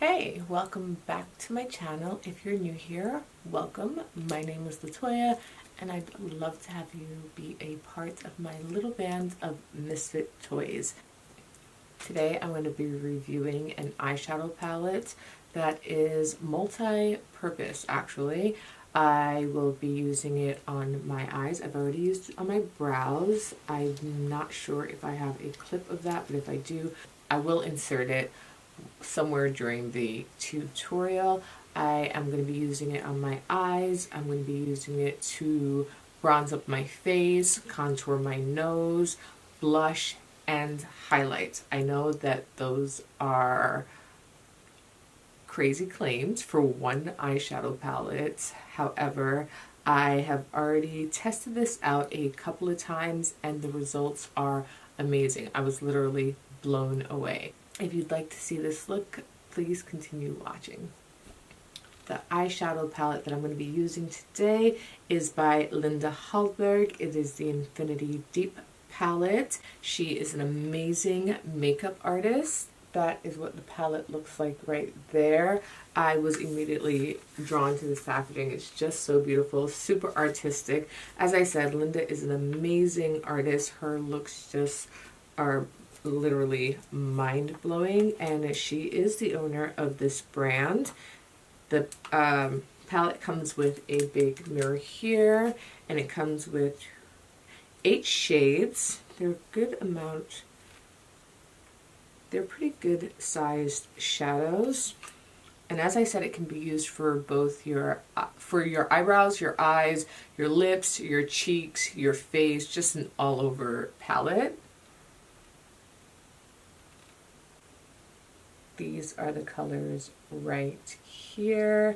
Hey, welcome back to my channel. If you're new here, welcome. My name is Latoya and I'd love to have you be a part of my little band of misfit toys. Today I'm going to be reviewing an eyeshadow palette that is multi-purpose actually. I will be using it on my eyes. I've already used it on my brows. I'm not sure if I have a clip of that, but if I do, I will insert it somewhere during the tutorial. I am going to be using it on my eyes. I'm going to be using it to bronze up my face, contour my nose, blush, and highlight. I know that those are crazy claims for one eyeshadow palette. However, I have already tested this out a couple of times and the results are amazing. I was literally blown away. If you'd like to see this look, please continue watching. The eyeshadow palette that I'm going to be using today is by Linda Hallberg. It is the Infinity Deep palette. She is an amazing makeup artist. That is what the palette looks like right there. I was immediately drawn to this packaging. It's just so beautiful, super artistic. As I said, Linda is an amazing artist. Her looks just are literally mind-blowing, and she is the owner of this brand. The palette comes with a big mirror here, and it comes with 8 shades. They're a good amount. They're pretty good sized shadows, and as I said, it can be used for both your eyebrows, your eyes, your lips, your cheeks, your face, just an all-over palette. These are the colors right here.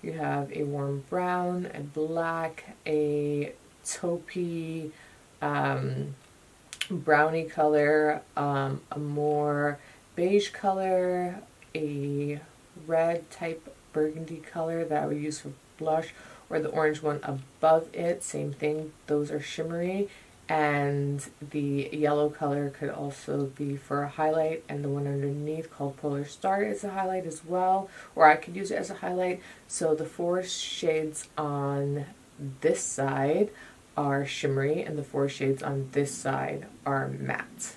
You have a warm brown, a black, a taupey, brownie color, a more beige color, a red type burgundy color that I would use for blush, or the orange one above it, same thing, those are shimmery. And the yellow color could also be for a highlight, and the one underneath called Polar Star is a highlight as well, or I could use it as a highlight. So the 4 shades on this side are shimmery, and the 4 shades on this side are matte.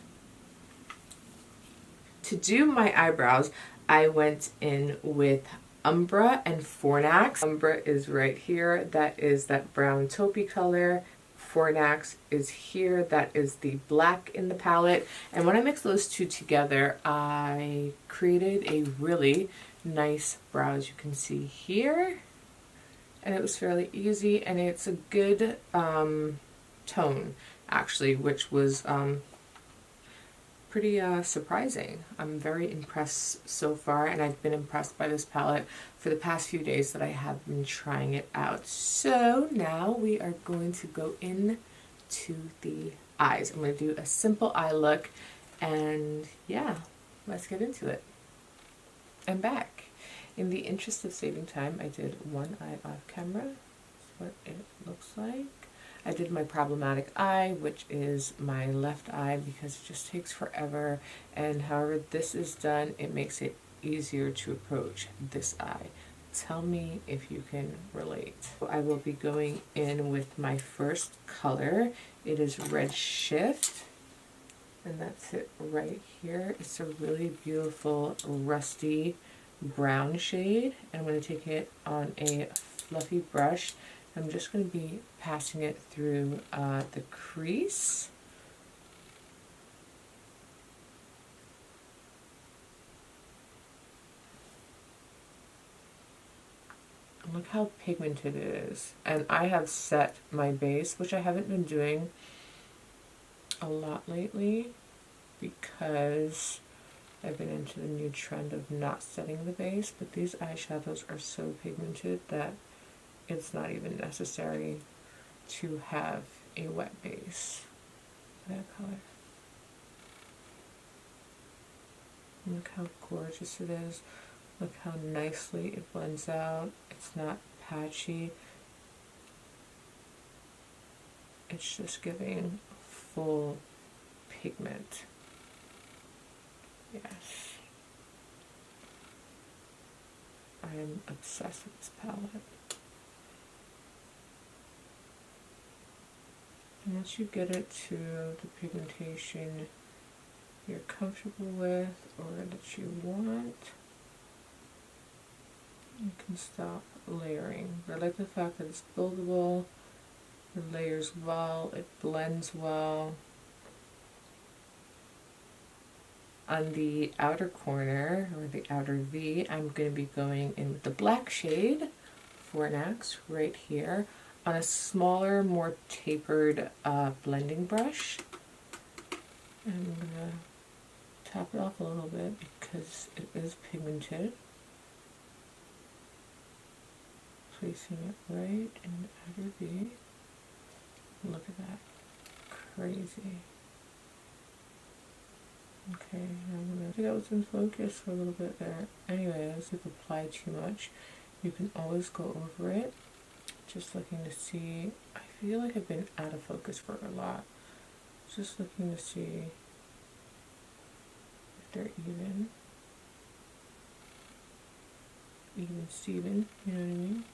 To do my eyebrows, I went in with Umbra and Fornax. Umbra is right here. That is that brown taupey color. Fornax is here. That is the black in the palette. And when I mixed those two together, I created a really nice brow, as you can see here. And it was fairly easy, and it's a good tone, actually, which was pretty surprising. I'm very impressed so far, and I've been impressed by this palette for the past few days that I have been trying it out. So now we are going to go in to the eyes. I'm going to do a simple eye look, and yeah, let's get into it. I'm back. In the interest of saving time, I did one eye off camera. That's what it looks like. I did my problematic eye, which is my left eye, because it just takes forever, and however this is done, it makes it easier to approach this eye. Tell me if you can relate. I will be going in with my first color. It is Red Shift, and that's it right here. It's a really beautiful rusty brown shade, and I'm going to take it on a fluffy brush. I'm just going to be passing it through the crease. Look how pigmented it is. And I have set my base, which I haven't been doing a lot lately because I've been into the new trend of not setting the base, but these eyeshadows are so pigmented that it's not even necessary to have a wet base. That color. Look how gorgeous it is. Look how nicely it blends out. It's not patchy. It's just giving full pigment. Yes. I'm obsessed with this palette. And once you get it to the pigmentation you're comfortable with or that you want, you can stop layering. I like the fact that it's buildable, it layers well, it blends well. On the outer corner, or the outer V, I'm going to be going in with the black shade, Fornax, right here, on a smaller, more tapered blending brush. And I'm going to tap it off a little bit because it is pigmented. Placing it right in the outer V. Look at that. Crazy. Okay, I think I was in focus for a little bit there. Anyways, if you apply too much, you can always go over it. Just looking to see, I feel like I've been out of focus for a lot. Just looking to see if they're even Steven, you know what I mean?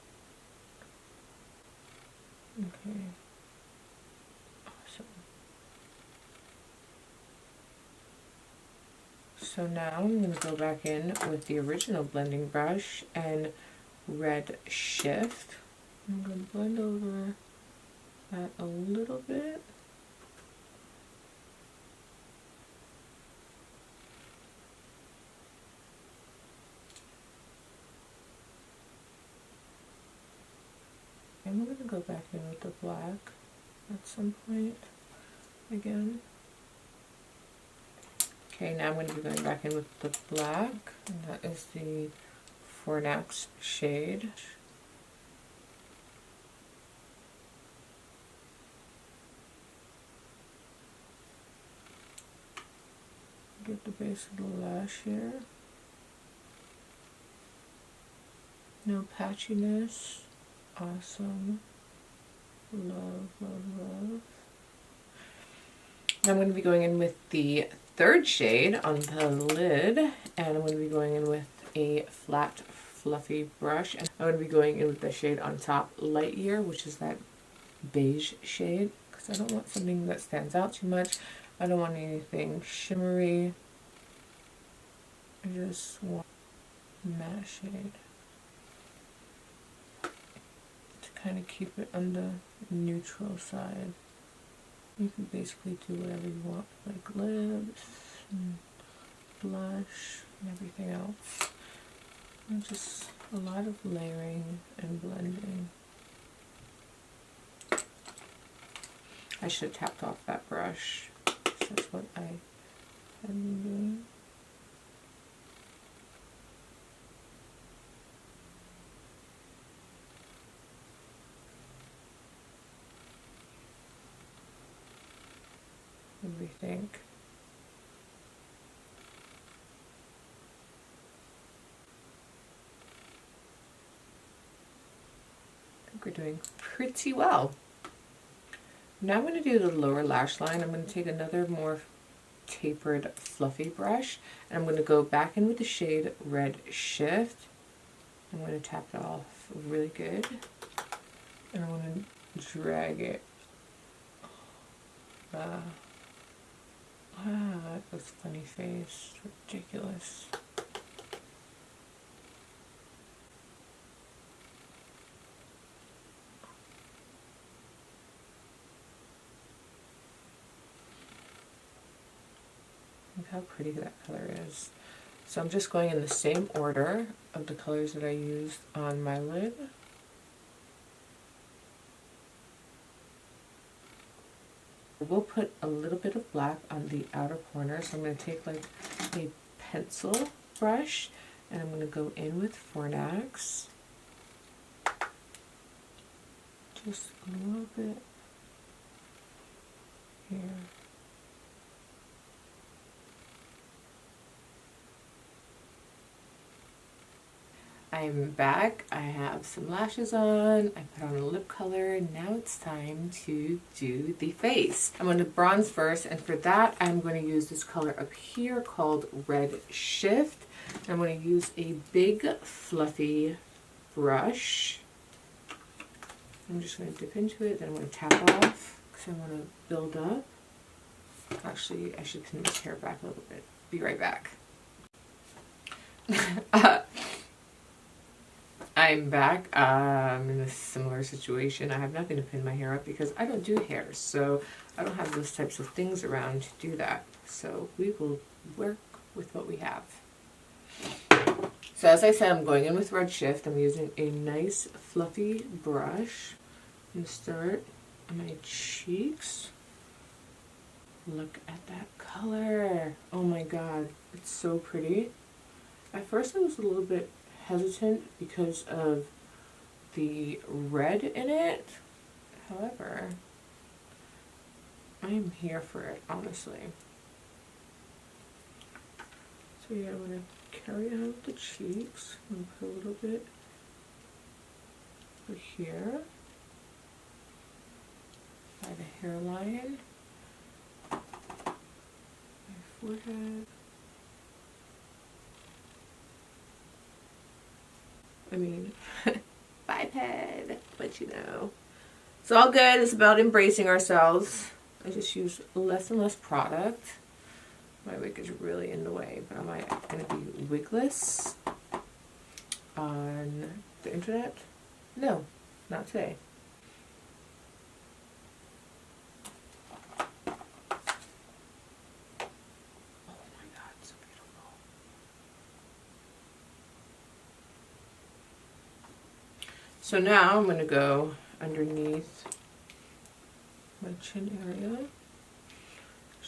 Okay. Awesome. So now I'm going to go back in with the original blending brush and Red Shift. I'm going to blend over that a little bit. And we're going to go back in with the black at some point again. Okay, now I'm going to be going back in with the black, and that is the Fornax shade. Get the base of the lash here. No patchiness. Awesome. Love, love, love. Now I'm going to be going in with the third shade on the lid, and I'm going to be going in with a flat, fluffy brush, and I'm going to be going in with the shade on top, Light Year, which is that beige shade, because I don't want something that stands out too much. I don't want anything shimmery. I just want matte shade to kind of keep it on the neutral side. You can basically do whatever you want, like lips, and blush, and everything else. And just a lot of layering and blending. I should have tapped off that brush. So that's what I have been doing. What do we think? I think we're doing pretty well. Now I'm going to do the lower lash line. I'm going to take another more tapered fluffy brush, and I'm going to go back in with the shade Red Shift. I'm going to tap it off really good, and I'm going to drag it. That was funny face. Ridiculous. Look how pretty that color is. So I'm just going in the same order of the colors that I used on my lid. We'll put a little bit of black on the outer corner, so I'm going to take like a pencil brush, and I'm going to go in with Fornax. Just a little bit here. I'm back. I have some lashes on. I put on a lip color. Now it's time to do the face. I'm going to bronze first, and for that I'm going to use this color up here called Red Shift. I'm going to use a big fluffy brush. I'm just going to dip into it, then I'm going to tap off because I want to build up. Actually, I should pin this hair back a little bit. Be right back. I'm back. I'm in a similar situation. I have nothing to pin my hair up because I don't do hair, so I don't have those types of things around to do that. So we will work with what we have. So as I said, I'm going in with Redshift. I'm using a nice fluffy brush and start on my cheeks. Look at that color. Oh my god, it's so pretty. At first I was a little bit hesitant because of the red in it. However, I am here for it, honestly. So yeah, I'm going to carry out the cheeks and put a little bit over here by the hairline, my forehead. I mean, biped, but you know. It's all good. It's about embracing ourselves. I just use less and less product. My wig is really in the way, but I'm going to be wigless on the internet. No, not today. Oh my god, so beautiful. So now I'm going to go underneath my chin area.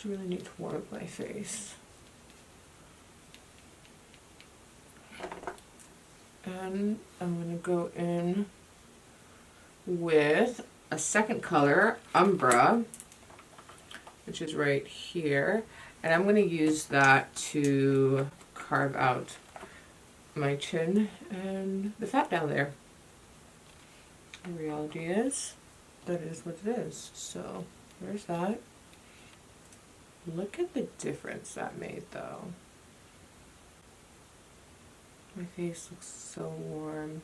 I really need to warm up my face. And I'm going to go in with a second color, Umbra, which is right here. And I'm going to use that to carve out my chin and the fat down there. The reality is, that is what it is. So, there's that. Look at the difference that made, though. My face looks so warm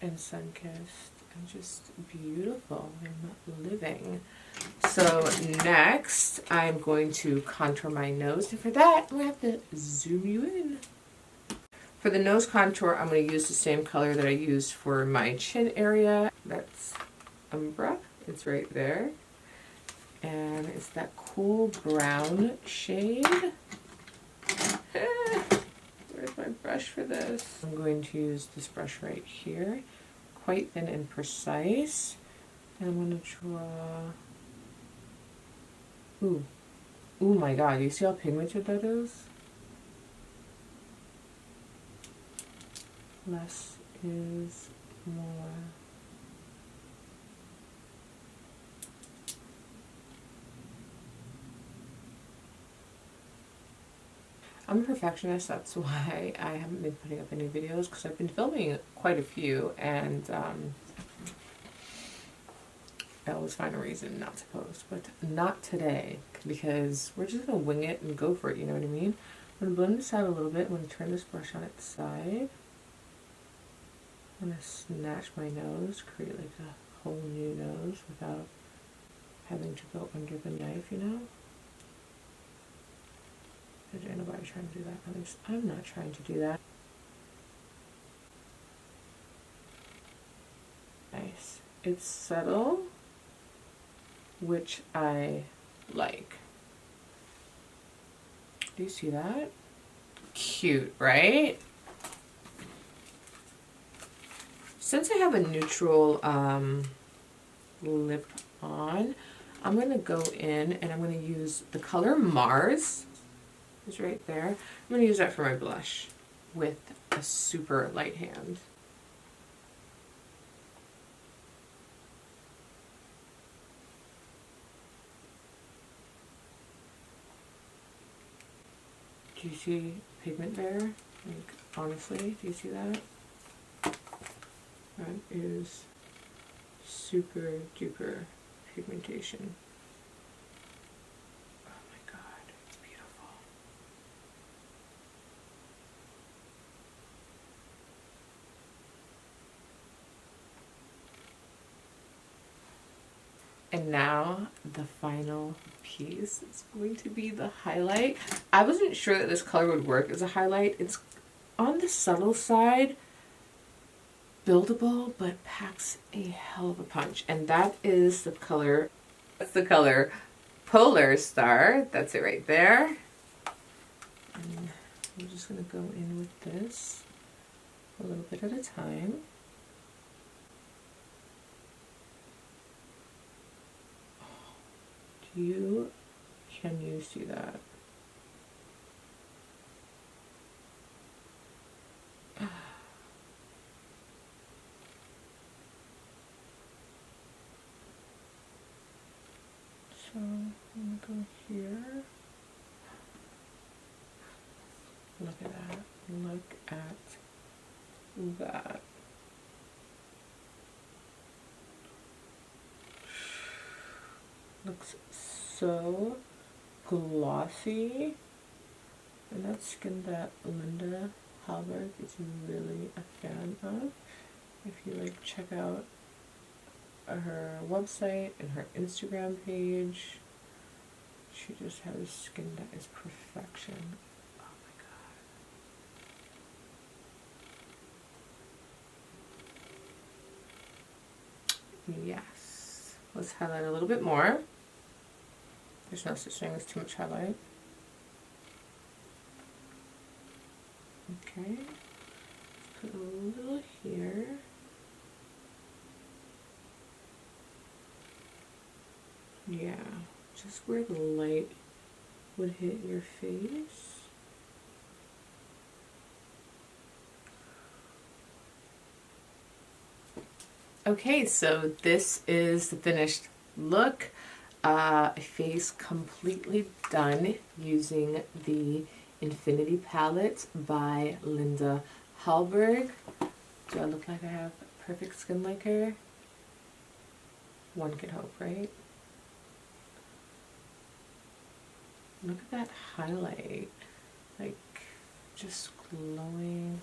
and sun-kissed and just beautiful. I'm living. So next, I'm going to contour my nose, and for that, I'm going to have to zoom you in. For the nose contour, I'm going to use the same color that I used for my chin area. That's Umbra. It's right there. And it's that cool brown shade. Where's my brush for this? I'm going to use this brush right here. Quite thin and precise. And I'm going to draw... Ooh. Ooh my god, you see how pigmented that is? Less is more. I'm a perfectionist, that's why I haven't been putting up any videos, because I've been filming quite a few, and I always find a reason not to post, but not today, because we're just going to wing it and go for it, you know what I mean? I'm going to blend this out a little bit. I'm going to turn this brush on its side. I'm going to snatch my nose, create like a whole new nose without having to go under the knife, you know? Is anybody trying to do that? At least I'm not trying to do that. Nice. It's subtle, which I like. Do you see that? Cute, right? Since I have a neutral lip on, I'm going to go in and I'm going to use the color Mars. It's right there. I'm going to use that for my blush with a super light hand. Do you see pigment there? Like, honestly, do you see that? That is super duper pigmentation. Oh my god, it's beautiful. And now the final piece is going to be the highlight. I wasn't sure that this color would work as a highlight. It's on the subtle side, buildable, but packs a hell of a punch. And that is the color, that's the color Polar Star. That's it right there. And I'm just going to go in with this a little bit at a time. Can you see that? So I'm gonna go here. Look at that. Look at that. Looks so glossy. And that skin that Linda Hallberg is really a fan of. If you like, check out her website and her Instagram page. She just has skin that is perfection. Oh my god. Yes. Let's highlight a little bit more. There's no such thing as too much highlight. Okay. Put a little here. Yeah, just where the light would hit your face. Okay, so this is the finished look. Face completely done using the Infinity palette by Linda Hallberg. Do I look like I have perfect skin like her? One could hope, right? Look at that highlight, like just glowing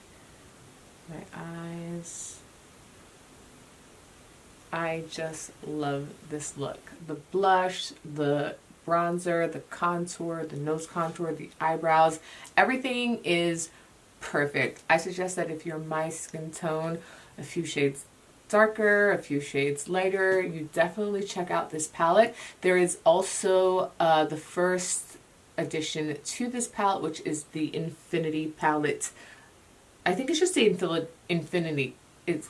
my eyes. I just love this look. The blush, the bronzer, the contour, the nose contour, the eyebrows, everything is perfect. I suggest that if you're my skin tone, a few shades darker, a few shades lighter, you definitely check out this palette. There is also the first addition to this palette, which is the Infinity palette. I think it's just the Infinity.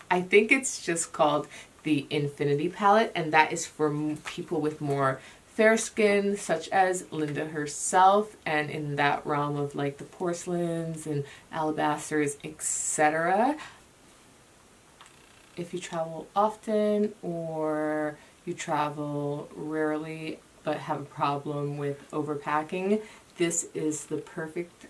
I think it's just called the Infinity palette, and that is for people with more fair skin, such as Linda herself, and in that realm of like the porcelains and alabasters, etc. If you travel often or you travel rarely but have a problem with overpacking, this is the perfect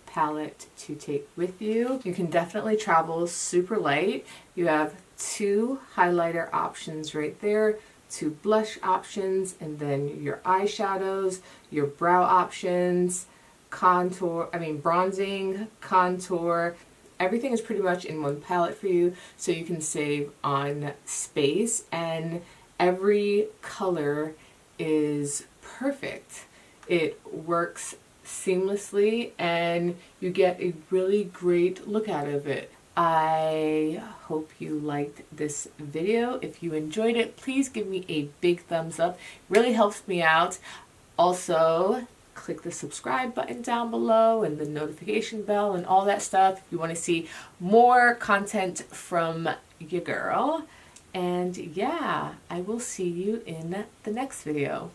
palette to take with you. You can definitely travel super light. You have two highlighter options right there, two blush options, and then your eyeshadows, your brow options, bronzing, contour. Everything is pretty much in one palette for you, so you can save on space, and every color is perfect. It works seamlessly and you get a really great look out of it. I hope you liked this video. If you enjoyed it, please give me a big thumbs up. It really helps me out. Also, click the subscribe button down below and the notification bell and all that stuff if you want to see more content from your girl. And yeah, I will see you in the next video.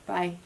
Bye.